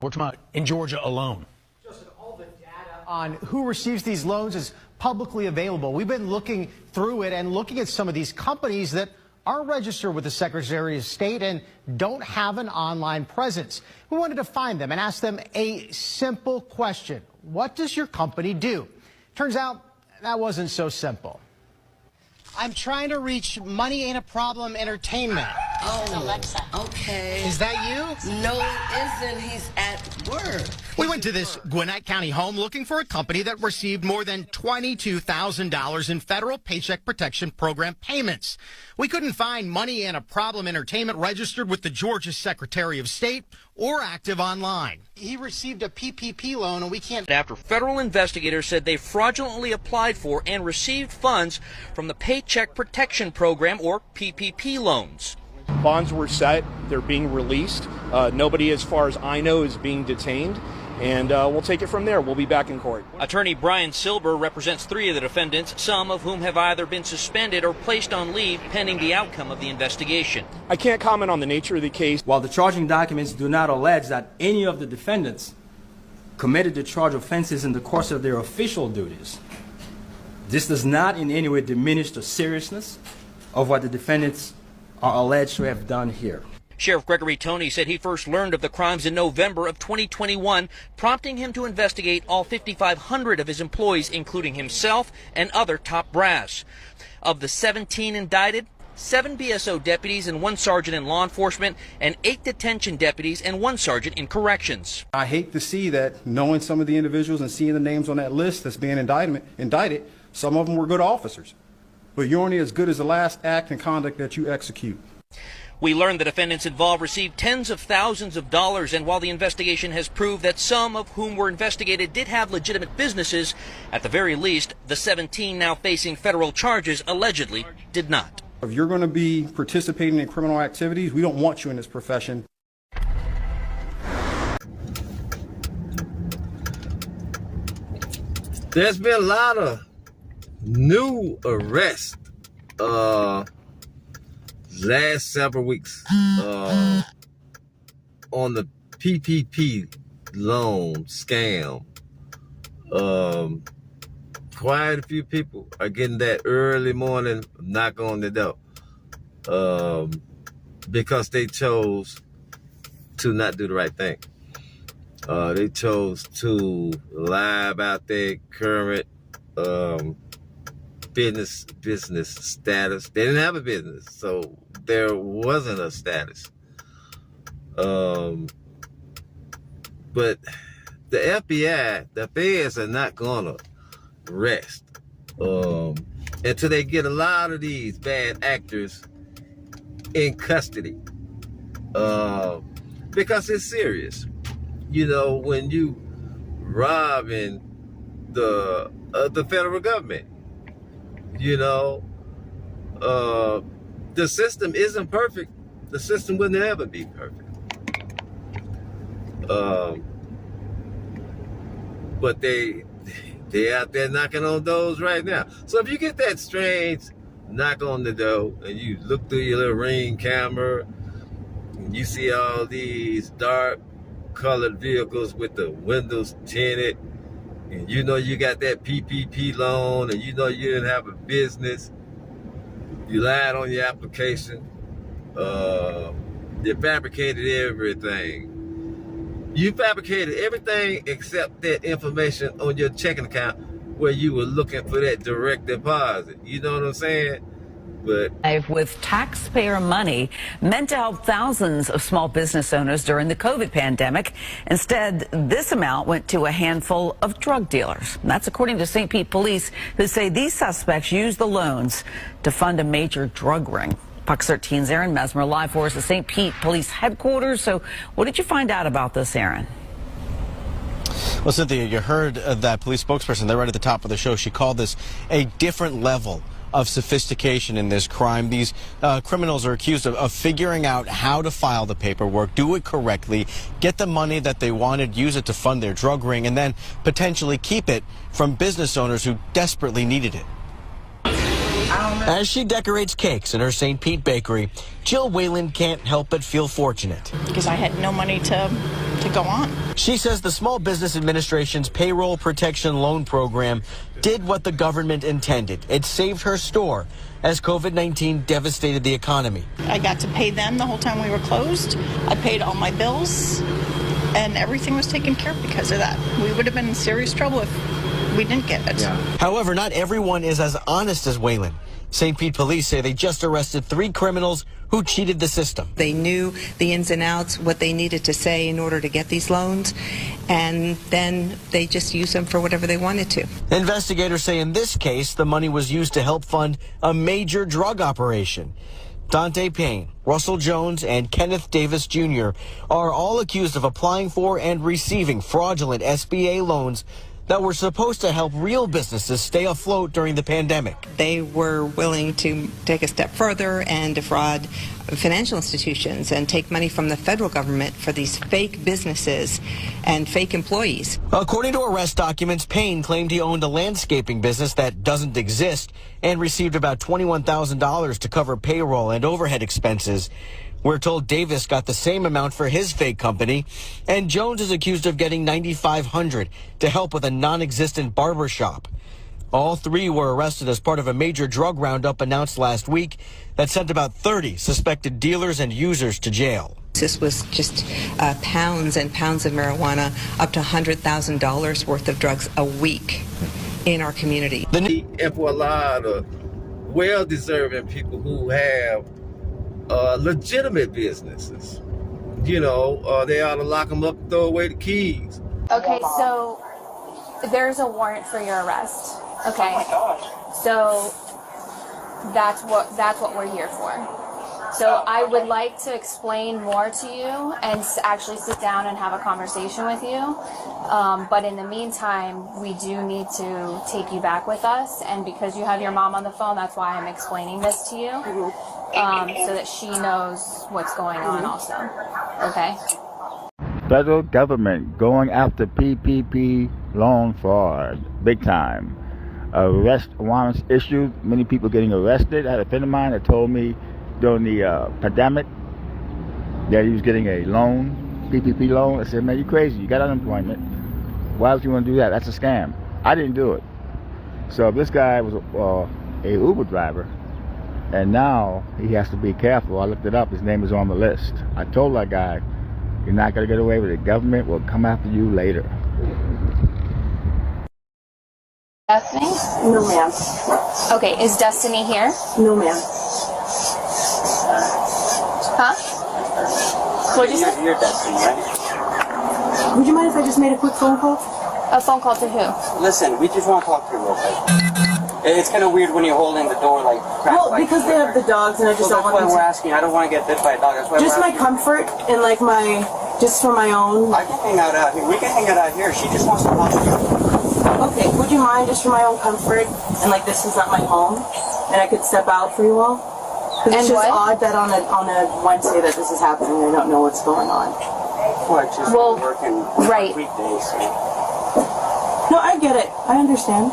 We're talking about in Georgia alone. Justin, all the data on who receives these loans is publicly available. We've been looking through it and looking at some of these companies that are registered with the Secretary of State and don't have an online presence. We wanted to find them and ask them a simple question. What does your company do? Turns out that wasn't so simple. I'm trying to reach Money Ain't a Problem Entertainment. Oh, Alexa. Okay. Is that you? No, it isn't. He's at work. We went to this Gwinnett County home looking for a company that received more than $22,000 in federal Paycheck Protection Program payments. We couldn't find Money Ain't a Problem Entertainment registered with the Georgia Secretary of State or active online. He received a PPP loan and we can't. After federal investigators said they fraudulently applied for and received funds from the Paycheck Protection Program or PPP loans. Bonds were set. They're being released. Nobody, as far as I know, is being detained. And we'll take it from there. We'll be back in court. Attorney Brian Silber represents 3 of the defendants, some of whom have either been suspended or placed on leave pending the outcome of the investigation. I can't comment on the nature of the case. While the charging documents do not allege that any of the defendants committed the charged offenses in the course of their official duties, this does not in any way diminish the seriousness of what the defendants are alleged to have done here. Sheriff Gregory Toney said he first learned of the crimes in November of 2021, prompting him to investigate all 5,500 of his employees, including himself and other top brass. Of the 17 indicted, 7 BSO deputies and 1 sergeant in law enforcement, and 8 detention deputies and 1 sergeant in corrections. I hate to see that, knowing some of the individuals and seeing the names on that list that's being indicted, some of them were good officers. But you're only as good as the last act and conduct that you execute. We learned the defendants involved received tens of thousands of dollars, and while the investigation has proved that some of whom were investigated did have legitimate businesses, at the very least, the 17 now facing federal charges allegedly did not. If you're going to be participating in criminal activities, we don't want you in this profession. There's been a lot of new arrests last several weeks on the PPP loan scam. Quite a few people are getting that early morning knock on the door because they chose to not do the right thing. They chose to lie about their current business status. They didn't have a business, so there wasn't a status. But the FBI, the feds are not gonna rest until they get a lot of these bad actors in custody, because it's serious. You know, when you robbing the federal government, you know, the system isn't perfect. The system will never be perfect. But they out there knocking on doors right now. So if you get that strange knock on the door and you look through your little Ring camera and you see all these dark colored vehicles with the windows tinted, and you know you got that PPP loan, and you know you didn't have a business, you lied on your application, you fabricated everything. You fabricated everything except that information on your checking account where you were looking for that direct deposit. You know what I'm saying? But with taxpayer money meant to help thousands of small business owners during the COVID pandemic. Instead, this amount went to a handful of drug dealers. And that's according to St. Pete police, who say these suspects used the loans to fund a major drug ring. Fox 13's Aaron Mesmer live for us at St. Pete Police Headquarters. So what did you find out about this, Aaron? Well, Cynthia, you heard that police spokesperson there right at the top of the show. She called this a different level of sophistication in this crime. These criminals are accused of figuring out how to file the paperwork, do it correctly, get the money that they wanted, use it to fund their drug ring, and then potentially keep it from business owners who desperately needed it. As she decorates cakes in her St. Pete bakery, Jill Whalen can't help but feel fortunate. Because I had no money to to go on. She says the Small Business Administration's Payroll Protection Loan Program did what the government intended. It saved her store as COVID-19 devastated the economy. I got to pay them the whole time we were closed. I paid all my bills, and everything was taken care of because of that. We would have been in serious trouble if we didn't get it. However, not everyone is as honest as Waylon. St. Pete police say they just arrested 3 criminals who cheated the system. They knew the ins and outs, what they needed to say in order to get these loans, and then they just used them for whatever they wanted to. Investigators say in this case, the money was used to help fund a major drug operation. Dante Payne, Russell Jones, and Kenneth Davis Jr. are all accused of applying for and receiving fraudulent SBA loans that were supposed to help real businesses stay afloat during the pandemic. They were willing to take a step further and defraud financial institutions and take money from the federal government for these fake businesses and fake employees. According to arrest documents, Payne claimed he owned a landscaping business that doesn't exist and received about $21,000 to cover payroll and overhead expenses. We're told Davis got the same amount for his fake company, and Jones is accused of getting $9,500 to help with a non-existent barber shop. All 3 were arrested as part of a major drug roundup announced last week that sent about 30 suspected dealers and users to jail. This was just pounds and pounds of marijuana, up to $100,000 worth of drugs a week in our community. And for a lot of well-deserving people who have legitimate businesses, they ought to lock them up, throw away the keys. Okay, so there's a warrant for your arrest. Okay. Oh my gosh. So that's what we're here for. So I would like to explain more to you and actually sit down and have a conversation with you. But in the meantime, we do need to take you back with us. And because you have your mom on the phone, that's why I'm explaining this to you. So that she knows what's going on also. Okay? Federal government going after PPP loan fraud, big time. Arrest warrants issued, many people getting arrested. I had a friend of mine that told me during the pandemic that he was getting a loan, PPP loan. I said, man, you crazy, you got unemployment. Why would you want to do that? That's a scam. I didn't do it. So this guy was a Uber driver, and now he has to be careful. I looked it up, his name is on the list. I told that guy, you're not going to get away with it. Government will come after you later. Destiny? No, ma'am. Okay, is Destiny here? No, ma'am. Huh? What'd you say? You're Destiny, right? Would you mind if I just made a quick phone call? A phone call to who? Listen, we just want to talk to you real quick. It's kind of weird when you're holding the door like crap. Well, like, because they have the dogs and I just don't want them to... That's why we're asking. I don't want to get bit by a dog. That's why just my comfort and like just for my own... I can hang out here. We can hang out here. She just wants to talk to you. Okay, would you mind just for my own comfort and like this is not my home and I could step out for you all? Because it's just odd that on a Wednesday that this is happening. I don't know what's going on. Well, it's just working right. Weekdays. So. No, I get it. I understand.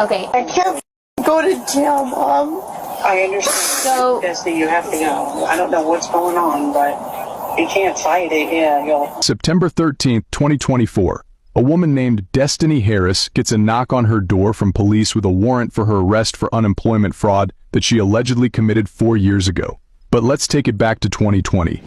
Okay. I can't go to jail, Mom. I understand. So, Destiny, you have to go. I don't know what's going on, but you can't fight it. Yeah, you'll. September 13th, 2024. A woman named Destiny Harris gets a knock on her door from police with a warrant for her arrest for unemployment fraud that she allegedly committed 4 years ago. But let's take it back to 2020.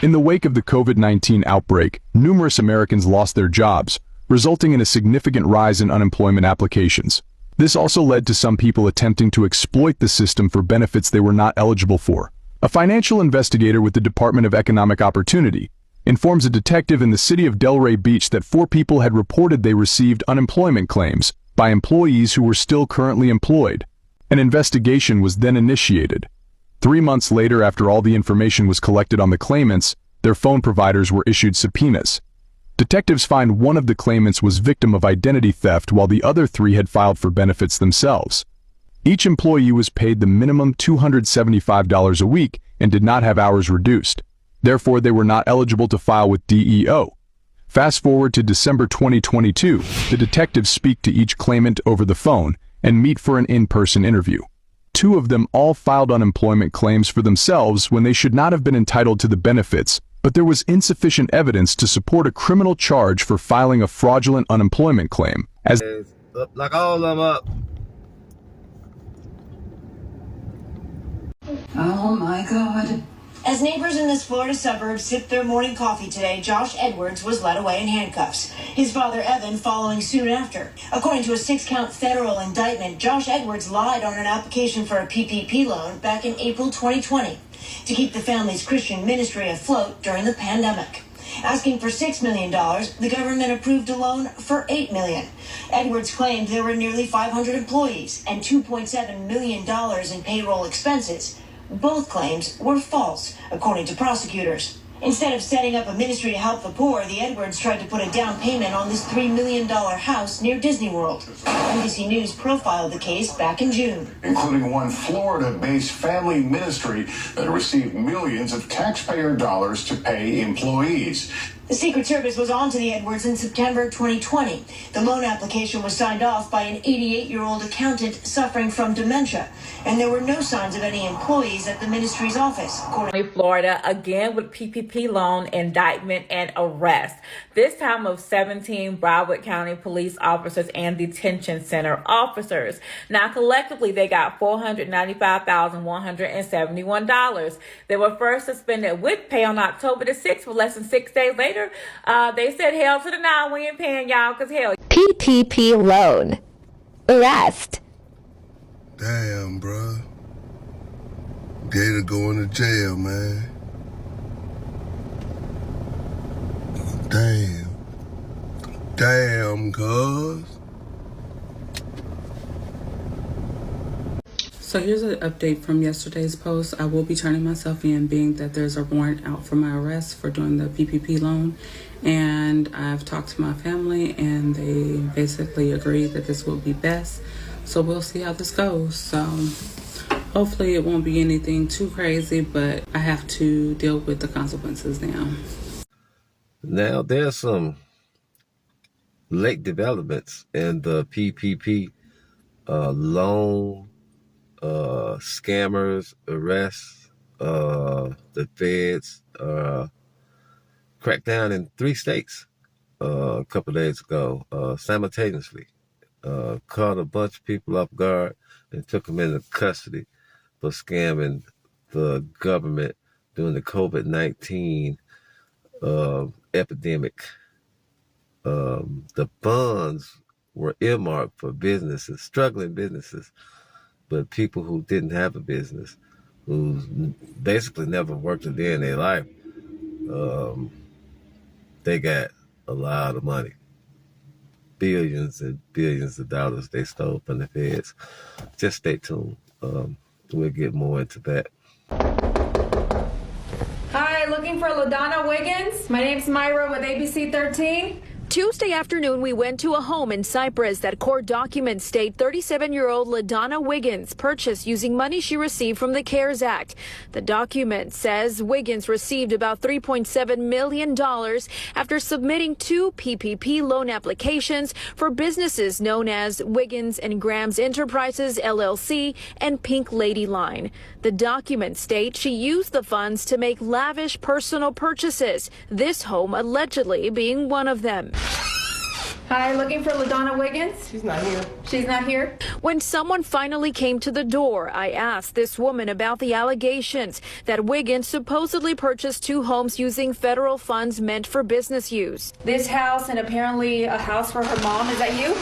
In the wake of the COVID-19 outbreak, numerous Americans lost their jobs, resulting in a significant rise in unemployment applications. This also led to some people attempting to exploit the system for benefits they were not eligible for. A financial investigator with the Department of Economic Opportunity informs a detective in the city of Delray Beach that 4 people had reported they received unemployment claims by employees who were still currently employed. An investigation was then initiated. 3 months later, after all the information was collected on the claimants, their phone providers were issued subpoenas. Detectives find one of the claimants was victim of identity theft while the other 3 had filed for benefits themselves. Each employee was paid the minimum $275 a week and did not have hours reduced. Therefore, they were not eligible to file with DEO. Fast forward to December 2022, the detectives speak to each claimant over the phone and meet for an in-person interview. 2 of them all filed unemployment claims for themselves when they should not have been entitled to the benefits, but there was insufficient evidence to support a criminal charge for filing a fraudulent unemployment claim. As like all of them up. Oh my God. As neighbors in this Florida suburb sipped their morning coffee today, Josh Edwards was led away in handcuffs. His father, Evan, following soon after. According to a 6-count federal indictment, Josh Edwards lied on an application for a PPP loan back in April 2020 to keep the family's Christian ministry afloat during the pandemic. Asking for $6 million, the government approved a loan for $8 million. Edwards claimed there were nearly 500 employees and $2.7 million in payroll expenses. Both claims were false, according to prosecutors. Instead of setting up a ministry to help the poor, the Edwards tried to put a down payment on this $3 million house near Disney World. NBC News profiled the case back in June. Including one Florida-based family ministry that received millions of taxpayer dollars to pay employees. The Secret Service was on to the Edwards in September 2020. The loan application was signed off by an 88-year-old accountant suffering from dementia, and there were no signs of any employees at the ministry's office. Florida, again with PPP loan indictment and arrest. This time of 17 Broward County police officers and detention center officers. Now, collectively, they got $495,171. They were first suspended with pay on October the 6th, but less than 6 days later, they said, hell to the no, we ain't paying y'all, because hell. PPP loan. Arrest. Damn, bruh. Gator going to jail, man. Damn, cuz. So here's an update from yesterday's post. I will be turning myself in, being that there's a warrant out for my arrest for doing the PPP loan. And I've talked to my family and they basically agreed that this will be best. So we'll see how this goes. So hopefully it won't be anything too crazy, but I have to deal with the consequences now. Now there's some late developments in the PPP loan scammers arrests. The feds cracked down in 3 states a couple of days ago simultaneously. Caught a bunch of people off guard and took them into custody for scamming the government during the COVID-19 epidemic. The funds were earmarked for businesses, struggling businesses, but people who didn't have a business, who basically never worked a day in their life, they got a lot of money. Billions and billions of dollars they stole from the feds. Just stay tuned. We'll get more into that. Hi, looking for LaDonna Wiggins? My name's Myra with ABC 13. Tuesday afternoon, we went to a home in Cyprus that court documents state 37-year-old LaDonna Wiggins purchased using money she received from the CARES Act. The document says Wiggins received about $3.7 million after submitting 2 PPP loan applications for businesses known as Wiggins and Grams Enterprises, LLC, and Pink Lady Line. The document states she used the funds to make lavish personal purchases, this home allegedly being one of them. Hi, looking for LaDonna Wiggins? She's not here. She's not here? When someone finally came to the door, I asked this woman about the allegations that Wiggins supposedly purchased 2 homes using federal funds meant for business use. This house and apparently a house for her mom. Is that you?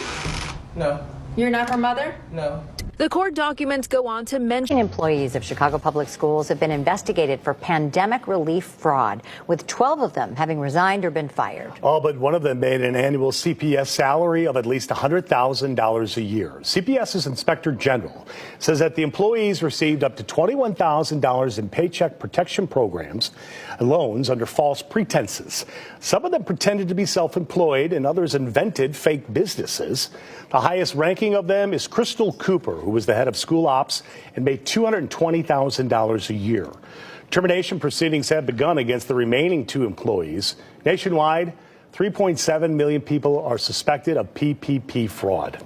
No. You're not her mother? No. The court documents go on to mention employees of Chicago Public Schools have been investigated for pandemic relief fraud, with 12 of them having resigned or been fired. All but one of them made an annual CPS salary of at least $100,000 a year. CPS's Inspector General says that the employees received up to $21,000 in paycheck protection programs and loans under false pretenses. Some of them pretended to be self-employed and others invented fake businesses. The highest ranking of them is Crystal Cooper, who was the head of school ops and made $220,000 a year. Termination proceedings have begun against the remaining 2 employees. Nationwide, 3.7 million people are suspected of PPP fraud.